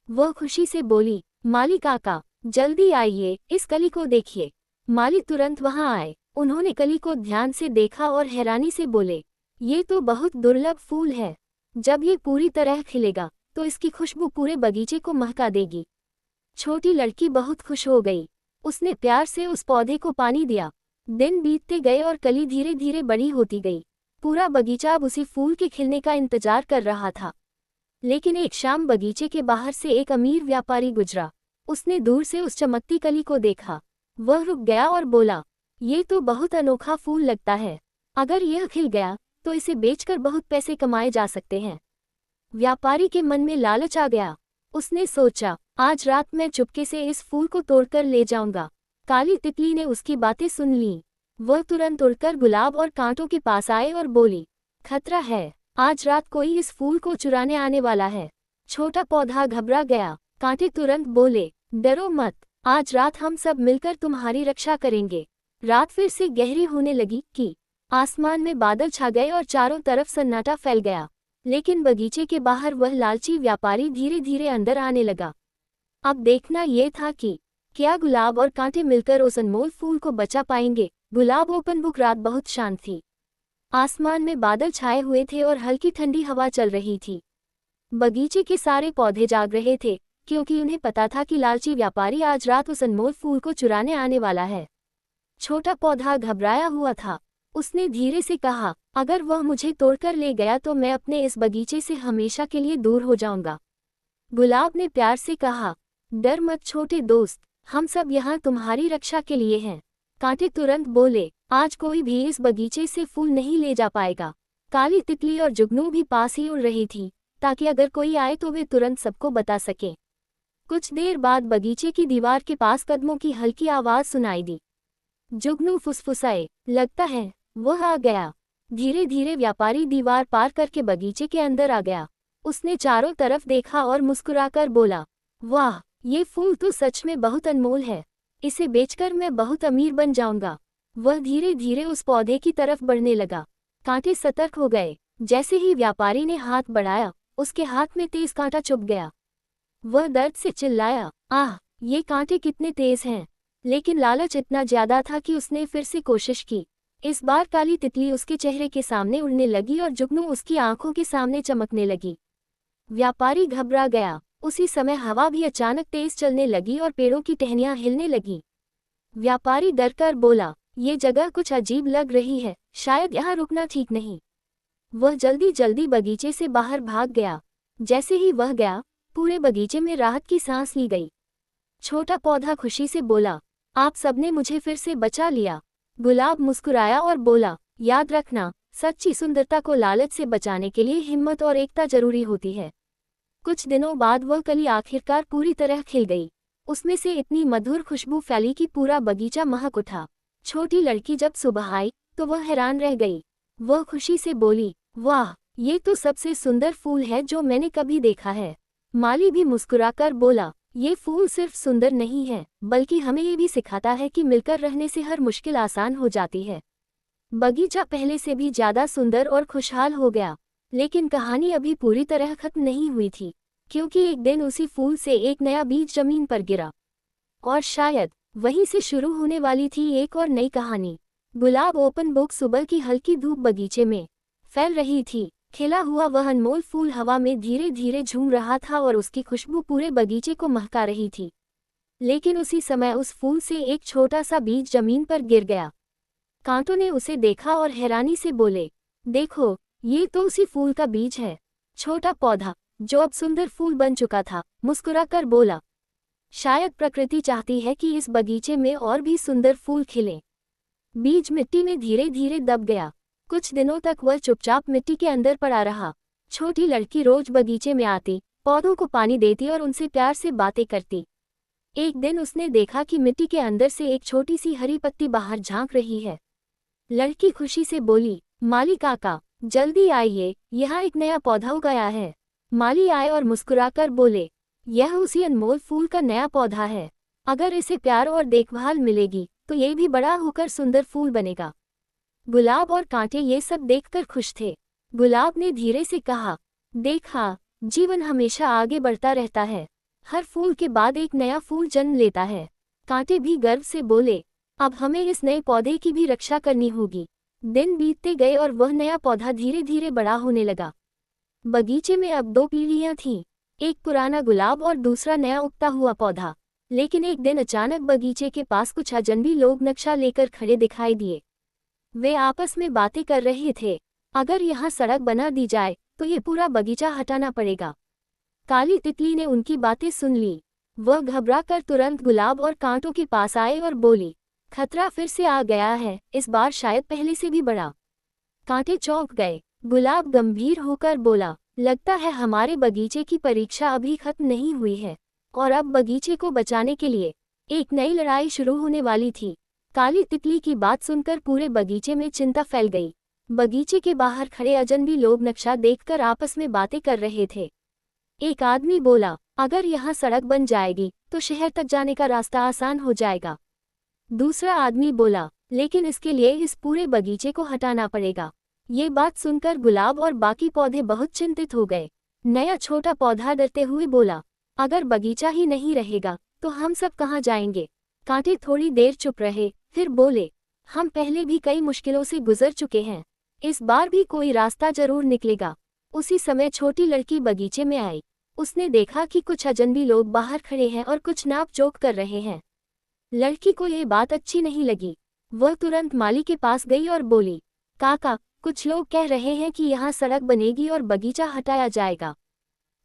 Speaker 1: वह खुशी से बोली, माली काका, जल्दी आइए, इस कली को देखिए। माली तुरंत वहां आए। उन्होंने कली को ध्यान से देखा और हैरानी से बोले, ये तो बहुत दुर्लभ फूल है। जब ये पूरी तरह खिलेगा तो इसकी खुशबू पूरे बगीचे को महका देगी। छोटी लड़की बहुत खुश हो गई। उसने प्यार से उस पौधे को पानी दिया। दिन बीतते गए और कली धीरे धीरे बड़ी होती गई। पूरा बगीचा अब उसी फूल के खिलने का इंतजार कर रहा था। लेकिन एक शाम बगीचे के बाहर से एक अमीर व्यापारी गुजरा। उसने दूर से उस चमकती कली को देखा। वह रुक गया और बोला, ये तो बहुत अनोखा फूल लगता है। अगर यह खिल गया तो इसे बेचकर बहुत पैसे कमाए जा सकते हैं। व्यापारी के मन में लालच आ गया। उसने सोचा, आज रात मैं चुपके से इस फूल को तोड़कर ले जाऊंगा। काली तितली ने उसकी बातें सुन लीं। वह तुरंत उड़कर गुलाब और कांटों के पास आए और बोली, खतरा है, आज रात कोई इस फूल को चुराने आने वाला है। छोटा पौधा घबरा गया। कांटे तुरंत बोले, डरो मत, आज रात हम सब मिलकर तुम्हारी रक्षा करेंगे। रात फिर से गहरी होने लगी कि आसमान में बादल छा गए और चारों तरफ सन्नाटा फैल गया। लेकिन बगीचे के बाहर वह लालची व्यापारी धीरे धीरे अंदर आने लगा। अब देखना ये था कि क्या गुलाब और कांटे मिलकर उस अनमोल फूल को बचा पाएंगे। गुलाब ओपन बुक। रात बहुत शांत थी। आसमान में बादल छाए हुए थे और हल्की ठंडी हवा चल रही थी। बगीचे के सारे पौधे जाग रहे थे, क्योंकि उन्हें पता था कि लालची व्यापारी आज रात उस अनमोल फूल को चुराने आने वाला है। छोटा पौधा घबराया हुआ था। उसने धीरे से कहा, अगर वह मुझे तोड़कर ले गया तो मैं अपने इस बगीचे से हमेशा के लिए दूर हो जाऊंगा। गुलाब ने प्यार से कहा, डर मत छोटे दोस्त, हम सब यहाँ तुम्हारी रक्षा के लिए हैं। कांटे तुरंत बोले, आज कोई भी इस बगीचे से फूल नहीं ले जा पाएगा। काली तितली और जुगनू भी पास ही उड़ रही थी, ताकि अगर कोई आए तो वे तुरंत सबको बता सके। कुछ देर बाद बगीचे की दीवार के पास कदमों की हल्की आवाज सुनाई दी। जुगनू फुसफुसाए, लगता है वह आ गया। धीरे धीरे व्यापारी दीवार पार करके बगीचे के अंदर आ गया। उसने चारों तरफ देखा और मुस्कुराकर बोला, वाह, ये फूल तो सच में बहुत अनमोल है। इसे बेचकर मैं बहुत अमीर बन जाऊंगा। वह धीरे धीरे उस पौधे की तरफ बढ़ने लगा। कांटे सतर्क हो गए। जैसे ही व्यापारी ने हाथ बढ़ाया, उसके हाथ में तेज कांटा चुभ गया। वह दर्द से चिल्लाया, आह, ये कांटे कितने तेज हैं। लेकिन लालच इतना ज्यादा था कि उसने फिर से कोशिश की। इस बार काली तितली उसके चेहरे के सामने उड़ने लगी और जुगनू उसकी आंखों के सामने चमकने लगी। व्यापारी घबरा गया। उसी समय हवा भी अचानक तेज चलने लगी और पेड़ों की टहनियां हिलने लगी। व्यापारी डरकर बोला, ये जगह कुछ अजीब लग रही है, शायद यहाँ रुकना ठीक नहीं। वह जल्दी जल्दी बगीचे से बाहर भाग गया। जैसे ही वह गया, पूरे बगीचे में राहत की सांस ली गई। छोटा पौधा खुशी से बोला, आप सबने मुझे फिर से बचा लिया। गुलाब मुस्कुराया और बोला, याद रखना, सच्ची सुंदरता को लालच से बचाने के लिए हिम्मत और एकता जरूरी होती है। कुछ दिनों बाद वह कली आखिरकार पूरी तरह खिल गई। उसमें से इतनी मधुर खुशबू फैली कि पूरा बगीचा महक उठा। छोटी लड़की जब सुबह आई तो वह हैरान रह गई। वह खुशी से बोली, वाह, ये तो सबसे सुंदर फूल है जो मैंने कभी देखा है। माली भी मुस्कुराकर बोला, ये फूल सिर्फ सुंदर नहीं है, बल्कि हमें ये भी सिखाता है कि मिलकर रहने से हर मुश्किल आसान हो जाती है। बगीचा पहले से भी ज्यादा सुंदर और खुशहाल हो गया। लेकिन कहानी अभी पूरी तरह खत्म नहीं हुई थी, क्योंकि एक दिन उसी फूल से एक नया बीज जमीन पर गिरा। और शायद वहीं से शुरू होने वाली थी एक और नई कहानी। गुलाब ओपन बुक। सुबह की हल्की धूप बगीचे में फैल रही थी। खिला हुआ वह अनमोल फूल हवा में धीरे धीरे झूम रहा था और उसकी खुशबू पूरे बगीचे को महका रही थी। लेकिन उसी समय उस फूल से एक छोटा सा बीज जमीन पर गिर गया। कांटों ने उसे देखा और हैरानी से बोले, देखो, ये तो उसी फूल का बीज है। छोटा पौधा, जो अब सुंदर फूल बन चुका था, मुस्कुराकर बोला, शायद प्रकृति चाहती है कि इस बगीचे में और भी सुंदर फूल खिलें। बीज मिट्टी में धीरे धीरे दब गया। कुछ दिनों तक वह चुपचाप मिट्टी के अंदर पड़ा रहा। छोटी लड़की रोज बगीचे में आती, पौधों को पानी देती और उनसे प्यार से बातें करती। एक दिन उसने देखा कि मिट्टी के अंदर से एक छोटी सी हरी पत्ती बाहर झांक रही है। लड़की खुशी से बोली, माली काका, जल्दी आइए, यहाँ एक नया पौधा उगाया है। माली आए और मुस्कुराकर बोले, यह उसी अनमोल फूल का नया पौधा है। अगर इसे प्यार और देखभाल मिलेगी तो ये भी बड़ा होकर सुंदर फूल बनेगा। गुलाब और कांटे ये सब देखकर खुश थे। गुलाब ने धीरे से कहा, देखा, जीवन हमेशा आगे बढ़ता रहता है। हर फूल के बाद एक नया फूल जन्म लेता है। कांटे भी गर्व से बोले, अब हमें इस नए पौधे की भी रक्षा करनी होगी। दिन बीतते गए और वह नया पौधा धीरे धीरे बड़ा होने लगा। बगीचे में अब दो पीढ़ियां थीं, एक पुराना गुलाब और दूसरा नया उगता हुआ पौधा। लेकिन एक दिन अचानक बगीचे के पास कुछ अजनबी लोग नक्शा लेकर खड़े दिखाई दिए। वे आपस में बातें कर रहे थे, अगर यहाँ सड़क बना दी जाए तो ये पूरा बगीचा हटाना पड़ेगा। काली तितली ने उनकी बातें सुन ली। वह घबराकर तुरंत गुलाब और कांटों के पास आए और बोली, खतरा फिर से आ गया है, इस बार शायद पहले से भी बड़ा। कांटे चौंक गए। गुलाब गंभीर होकर बोला, लगता है हमारे बगीचे की परीक्षा अभी खत्म नहीं हुई है और अब बगीचे को बचाने के लिए एक नई लड़ाई शुरू होने वाली थी। काली तितली की बात सुनकर पूरे बगीचे में चिंता फैल गई। बगीचे के बाहर खड़े अजनबी लोग नक्शा देखकर आपस में बातें कर रहे थे। एक आदमी बोला, अगर यहाँ सड़क बन जाएगी तो शहर तक जाने का रास्ता आसान हो जाएगा। दूसरा आदमी बोला, लेकिन इसके लिए इस पूरे बगीचे को हटाना पड़ेगा। ये बात सुनकर गुलाब और बाकी पौधे बहुत चिंतित हो गए। नया छोटा पौधा डरते हुए बोला, अगर बगीचा ही नहीं रहेगा तो हम सब कहाँ जाएंगे। कांटे थोड़ी देर चुप रहे, फिर बोले, हम पहले भी कई मुश्किलों से गुजर चुके हैं, इस बार भी कोई रास्ता जरूर निकलेगा। उसी समय छोटी लड़की बगीचे में आई। उसने देखा कि कुछ अजनबी लोग बाहर खड़े हैं और कुछ नाप-जोख कर रहे हैं। लड़की को ये बात अच्छी नहीं लगी। वह तुरंत माली के पास गई और बोली, काका, कुछ लोग कह रहे हैं कि यहाँ सड़क बनेगी और बगीचा हटाया जाएगा।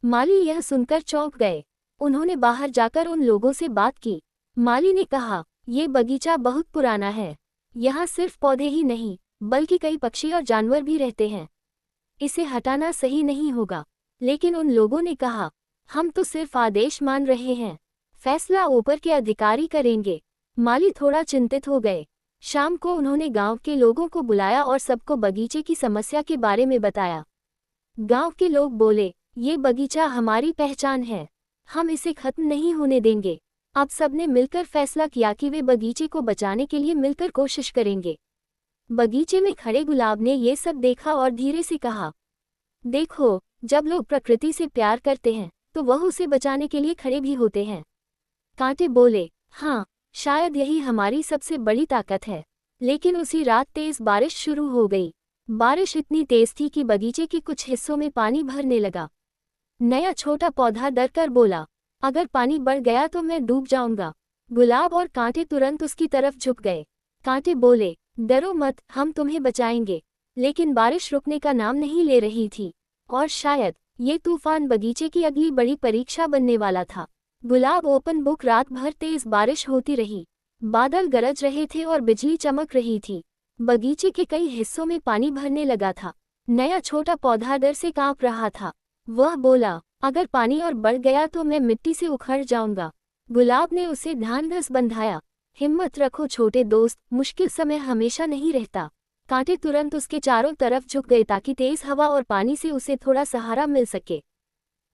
Speaker 1: माली यह सुनकर चौंक गए। उन्होंने बाहर जाकर उन लोगों से बात की। माली ने कहा, ये बगीचा बहुत पुराना है, यहाँ सिर्फ पौधे ही नहीं बल्कि कई पक्षी और जानवर भी रहते हैं, इसे हटाना सही नहीं होगा। लेकिन उन लोगों ने कहा, हम तो सिर्फ आदेश मान रहे हैं, फैसला ऊपर के अधिकारी करेंगे। माली थोड़ा चिंतित हो गए। शाम को उन्होंने गांव के लोगों को बुलाया और सबको बगीचे की समस्या के बारे में बताया। गांव के लोग बोले, ये बगीचा हमारी पहचान है, हम इसे खत्म नहीं होने देंगे। अब सबने मिलकर फैसला किया कि वे बगीचे को बचाने के लिए मिलकर कोशिश करेंगे। बगीचे में खड़े गुलाब ने ये सब देखा और धीरे से कहा, देखो, जब लोग प्रकृति से प्यार करते हैं तो वह उसे बचाने के लिए खड़े भी होते हैं। कांटे बोले, हाँ, शायद यही हमारी सबसे बड़ी ताकत है। लेकिन उसी रात तेज बारिश शुरू हो गई। बारिश इतनी तेज थी कि बगीचे के कुछ हिस्सों में पानी भरने लगा। नया छोटा पौधा डरकर बोला, अगर पानी बढ़ गया तो मैं डूब जाऊंगा। गुलाब और कांटे तुरंत उसकी तरफ झुक गए। कांटे बोले, डरो मत, हम तुम्हें बचाएंगे। लेकिन बारिश रुकने का नाम नहीं ले रही थी और शायद ये तूफान बगीचे की अगली बड़ी परीक्षा बनने वाला था। गुलाब ओपन बुक। रात भर तेज बारिश होती रही, बादल गरज रहे थे और बिजली चमक रही थी। बगीचे के कई हिस्सों में पानी भरने लगा था। नया छोटा पौधा डर से कांप रहा था। वह बोला, अगर पानी और बढ़ गया तो मैं मिट्टी से उखड़ जाऊंगा। गुलाब ने उसे ढांढस बंधाया, हिम्मत रखो छोटे दोस्त, मुश्किल समय हमेशा नहीं रहता। कांटे तुरंत उसके चारों तरफ झुक गए ताकि तेज हवा और पानी से उसे थोड़ा सहारा मिल सके।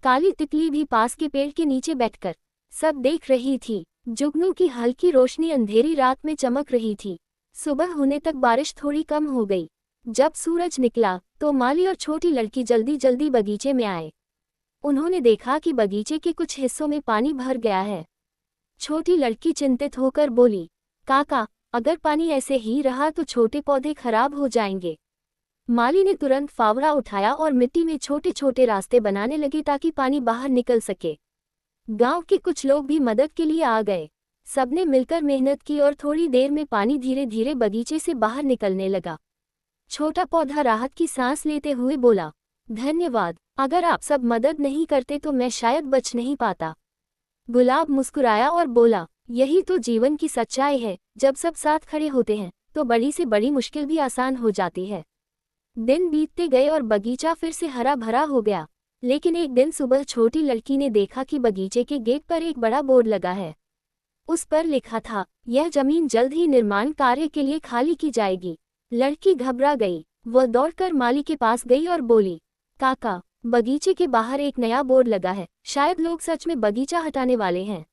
Speaker 1: काली तितली भी पास के पेड़ के नीचे बैठकर सब देख रही थी। जुगनू की हल्की रोशनी अंधेरी रात में चमक रही थी। सुबह होने तक बारिश थोड़ी कम हो गई। जब सूरज निकला तो माली और छोटी लड़की जल्दी जल्दी बगीचे में आए। उन्होंने देखा कि बगीचे के कुछ हिस्सों में पानी भर गया है। छोटी लड़की चिंतित होकर बोली, काका, अगर पानी ऐसे ही रहा तो छोटे पौधे खराब हो जाएंगे। माली ने तुरंत फावड़ा उठाया और मिट्टी में छोटे छोटे रास्ते बनाने लगे ताकि पानी बाहर निकल सके। गांव के कुछ लोग भी मदद के लिए आ गए। सबने मिलकर मेहनत की और थोड़ी देर में पानी धीरे धीरे बगीचे से बाहर निकलने लगा। छोटा पौधा राहत की सांस लेते हुए बोला, धन्यवाद, अगर आप सब मदद नहीं करते तो मैं शायद बच नहीं पाता। गुलाब मुस्कुराया और बोला, यही तो जीवन की सच्चाई है, जब सब साथ खड़े होते हैं तो बड़ी से बड़ी मुश्किल भी आसान हो जाती है। दिन बीतते गए और बगीचा फिर से हरा भरा हो गया। लेकिन एक दिन सुबह छोटी लड़की ने देखा कि बगीचे के गेट पर एक बड़ा बोर्ड लगा है। उस पर लिखा था, यह जमीन जल्द ही निर्माण कार्य के लिए खाली की जाएगी। लड़की घबरा गई। वह दौड़कर माली के पास गई और बोली, काका, बगीचे के बाहर एक नया बोर्ड लगा है, शायद लोग सच में बगीचा हटाने वाले हैं।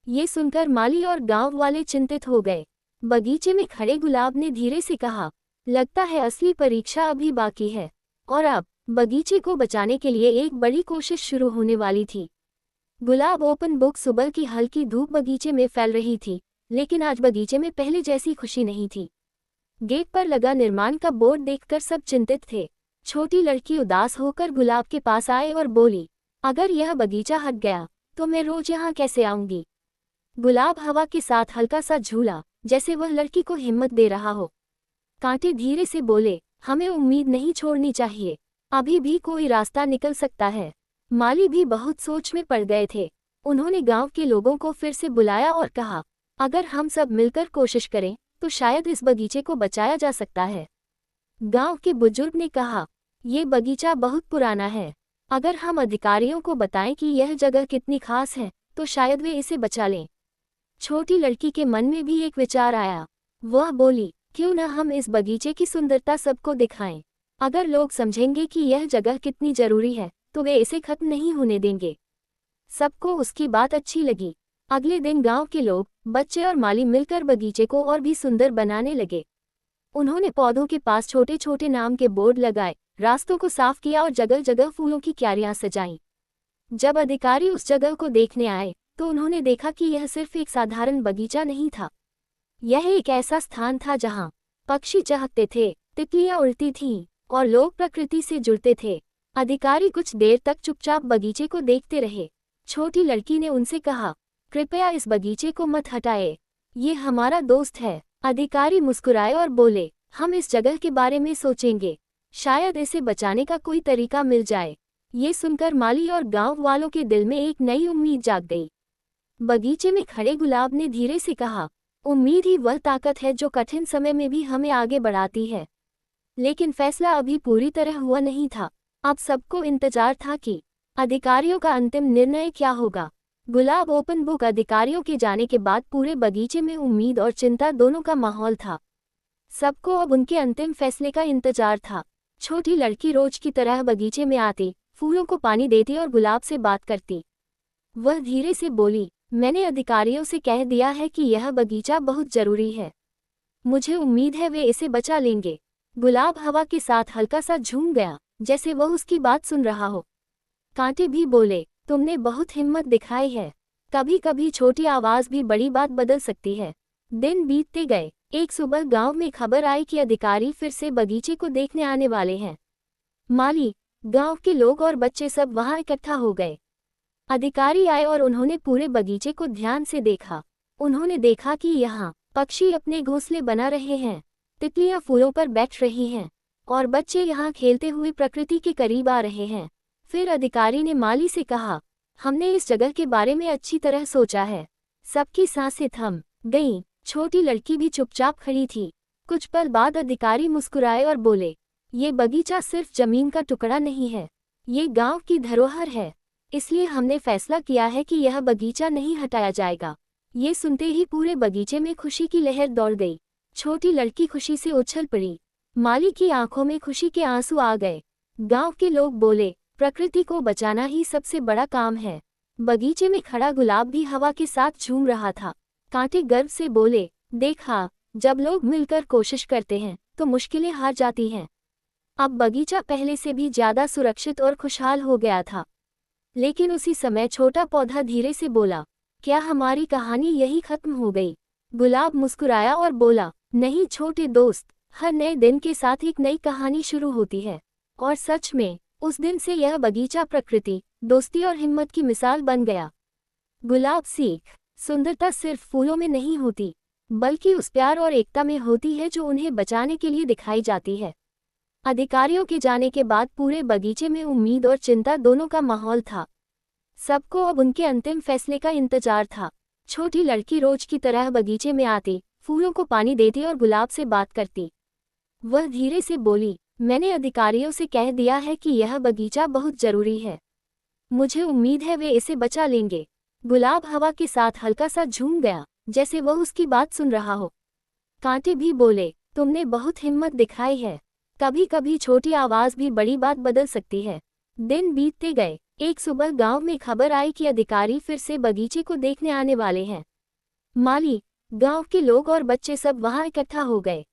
Speaker 1: ये सुनकर माली और गांव वाले चिंतित हो गए। बगीचे में खड़े गुलाब ने धीरे से कहा, लगता है असली परीक्षा अभी बाकी है। और अब बगीचे को बचाने के लिए एक बड़ी कोशिश शुरू होने वाली थी। गुलाब ओपन बुक। सुबह की हल्की धूप बगीचे में फैल रही थी, लेकिन आज बगीचे में पहले जैसी खुशी नहीं थी। गेट पर लगा निर्माण का बोर्ड देखकर सब चिंतित थे। छोटी लड़की उदास होकर गुलाब के पास आए और बोली, अगर यह बगीचा हट गया तो मैं रोज यहाँ कैसे आऊंगी। गुलाब हवा के साथ हल्का सा झूला, जैसे वह लड़की को हिम्मत दे रहा हो। कांटे धीरे से बोले, हमें उम्मीद नहीं छोड़नी चाहिए, अभी भी कोई रास्ता निकल सकता है। माली भी बहुत सोच में पड़ गए थे। उन्होंने गांव के लोगों को फिर से बुलाया और कहा, अगर हम सब मिलकर कोशिश करें तो शायद इस बगीचे को बचाया जा सकता है। गांव के बुजुर्ग ने कहा, ये बगीचा बहुत पुराना है, अगर हम अधिकारियों को बताएं कि यह जगह कितनी खास है तो शायद वे इसे बचा लें। छोटी लड़की के मन में भी एक विचार आया। वह बोली, क्यों न हम इस बगीचे की सुंदरता सबको दिखाएं। अगर लोग समझेंगे कि यह जगह कितनी जरूरी है तो वे इसे खत्म नहीं होने देंगे। सबको उसकी बात अच्छी लगी। अगले दिन गांव के लोग, बच्चे और माली मिलकर बगीचे को और भी सुंदर बनाने लगे। उन्होंने पौधों के पास छोटे छोटे नाम के बोर्ड लगाए, रास्तों को साफ किया और जगह जगह फूलों की क्यारियां सजाईं। जब अधिकारी उस जगह को देखने आए तो उन्होंने देखा कि यह सिर्फ एक साधारण बगीचा नहीं था। यह एक ऐसा स्थान था जहां पक्षी चहकते थे, तितलियां उड़ती थीं और लोग प्रकृति से जुड़ते थे। अधिकारी कुछ देर तक चुपचाप बगीचे को देखते रहे। छोटी लड़की ने उनसे कहा, कृपया इस बगीचे को मत हटाए, ये हमारा दोस्त है। अधिकारी मुस्कुराए और बोले, हम इस जगह के बारे में सोचेंगे, शायद इसे बचाने का कोई तरीका मिल जाए। ये सुनकर माली और गांव वालों के दिल में एक नई उम्मीद जाग गई। बगीचे में खड़े गुलाब ने धीरे से कहा, उम्मीद ही वह ताकत है जो कठिन समय में भी हमें आगे बढ़ाती है। लेकिन फैसला अभी पूरी तरह हुआ नहीं था। अब सबको इंतजार था कि अधिकारियों का अंतिम निर्णय क्या होगा। गुलाब ओपन बुक। अधिकारियों के जाने के बाद पूरे बगीचे में उम्मीद और चिंता दोनों का माहौल था। सबको अब उनके अंतिम फैसले का इंतजार था। छोटी लड़की रोज की तरह बगीचे में आती, फूलों को पानी देती और गुलाब से बात करती। वह धीरे से बोली, मैंने अधिकारियों से कह दिया है कि यह बगीचा बहुत जरूरी है। मुझे उम्मीद है वे इसे बचा लेंगे। गुलाब हवा के साथ हल्का सा झूम गया, जैसे वह उसकी बात सुन रहा हो। कांटे भी बोले, तुमने बहुत हिम्मत दिखाई है। कभी कभी छोटी आवाज भी बड़ी बात बदल सकती है। दिन बीतते गए। एक सुबह गांव में खबर आई कि अधिकारी फिर से बगीचे को देखने आने वाले हैं। माली, गांव के लोग और बच्चे सब वहां इकट्ठा हो गए। अधिकारी आए और उन्होंने पूरे बगीचे को ध्यान से देखा। उन्होंने देखा कि यहाँ पक्षी अपने घोंसले बना रहे हैं, तितलियां फूलों पर बैठ रही हैं और बच्चे यहाँ खेलते हुए प्रकृति के करीब आ रहे हैं। फिर अधिकारी ने माली से कहा, हमने इस जगह के बारे में अच्छी तरह सोचा है। सबकी सांसें थम गईं। छोटी लड़की भी चुपचाप खड़ी थी। कुछ पल बाद अधिकारी मुस्कुराए और बोले, ये बगीचा सिर्फ जमीन का टुकड़ा नहीं है, ये गांव की धरोहर है। इसलिए हमने फैसला किया है कि यह बगीचा नहीं हटाया जाएगा। ये सुनते ही पूरे बगीचे में खुशी की लहर दौड़ गई। छोटी लड़की खुशी से उछल पड़ी। माली की आंखों में खुशी के आंसू आ गए। गांव के लोग बोले, प्रकृति को बचाना ही सबसे बड़ा काम है। बगीचे में खड़ा गुलाब भी हवा के साथ झूम रहा था। कांटे गर्व से बोले, देखा, जब लोग मिलकर कोशिश करते हैं तो मुश्किलें हार जाती हैं। अब बगीचा पहले से भी ज्यादा सुरक्षित और खुशहाल हो गया था। लेकिन उसी समय छोटा पौधा धीरे से बोला, क्या हमारी कहानी यही खत्म हो गई? गुलाब मुस्कुराया और बोला, नहीं छोटे दोस्त, हर नए दिन के साथ एक नई कहानी शुरू होती है। और सच में उस दिन से यह बगीचा प्रकृति, दोस्ती और हिम्मत की मिसाल बन गया। गुलाब सीख, सुंदरता सिर्फ फूलों में नहीं होती, बल्कि उस प्यार और एकता में होती है जो उन्हें बचाने के लिए दिखाई जाती है। अधिकारियों के जाने के बाद पूरे बगीचे में उम्मीद और चिंता दोनों का माहौल था। सबको अब उनके अंतिम फैसले का इंतजार था। छोटी लड़की रोज की तरह बगीचे में आती, फूलों को पानी देती और गुलाब से बात करती। वह धीरे से बोली, मैंने अधिकारियों से कह दिया है कि यह बगीचा बहुत जरूरी है। मुझे उम्मीद है वे इसे बचा लेंगे। गुलाब हवा के साथ हल्का सा झूम गया, जैसे वह उसकी बात सुन रहा हो। कांटे भी बोले, तुमने बहुत हिम्मत दिखाई है। कभी कभी छोटी आवाज भी बड़ी बात बदल सकती है। दिन बीतते गए। एक सुबह गांव में खबर आई कि अधिकारी फिर से बगीचे को देखने आने वाले हैं। माली, गांव के लोग और बच्चे सब वहां इकट्ठा हो गए।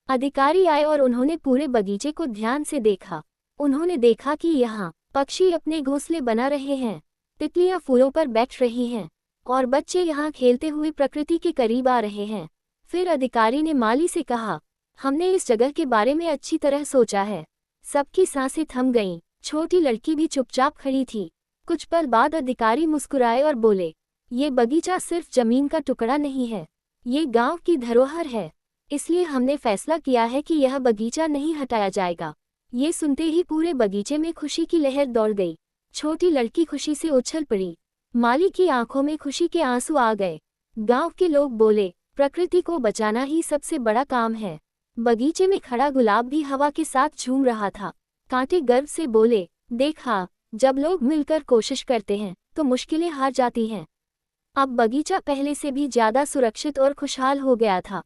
Speaker 1: अधिकारी आए और उन्होंने पूरे बगीचे को ध्यान से देखा। उन्होंने देखा कि यहाँ पक्षी अपने घोंसले बना रहे हैं, तितलियां फूलों पर बैठ रही हैं और बच्चे यहाँ खेलते हुए प्रकृति के करीब आ रहे हैं। फिर अधिकारी ने माली से कहा, हमने इस जगह के बारे में अच्छी तरह सोचा है। सबकी सांसें थम गईं। छोटी लड़की भी चुपचाप खड़ी थी। कुछ पल बाद अधिकारी मुस्कुराए और बोले, ये बगीचा सिर्फ जमीन का टुकड़ा नहीं है, ये गांव की धरोहर है। इसलिए हमने फैसला किया है कि यह बगीचा नहीं हटाया जाएगा। ये सुनते ही पूरे बगीचे में खुशी की लहर दौड़ गई। छोटी लड़की खुशी से उछल पड़ी। माली की आंखों में खुशी के आंसू आ गए। गांव के लोग बोले, प्रकृति को बचाना ही सबसे बड़ा काम है। बगीचे में खड़ा गुलाब भी हवा के साथ झूम रहा था। कांटे गर्व से बोले, देखा, जब लोग मिलकर कोशिश करते हैं तो मुश्किलें हार जाती हैं। अब बगीचा पहले से भी ज्यादा सुरक्षित और खुशहाल हो गया था।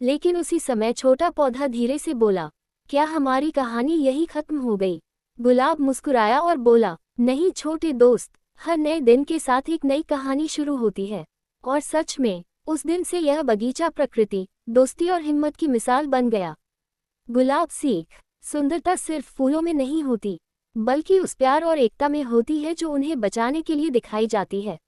Speaker 1: लेकिन उसी समय छोटा पौधा धीरे से बोला, क्या हमारी कहानी यही खत्म हो गई? गुलाब मुस्कुराया और बोला, नहीं छोटे दोस्त, हर नए दिन के साथ एक नई कहानी शुरू होती है। और सच में उस दिन से यह बगीचा प्रकृति, दोस्ती और हिम्मत की मिसाल बन गया। गुलाब सीख। सुंदरता सिर्फ फूलों में नहीं होती, बल्कि उस प्यार और एकता में होती है जो उन्हें बचाने के लिए दिखाई जाती है।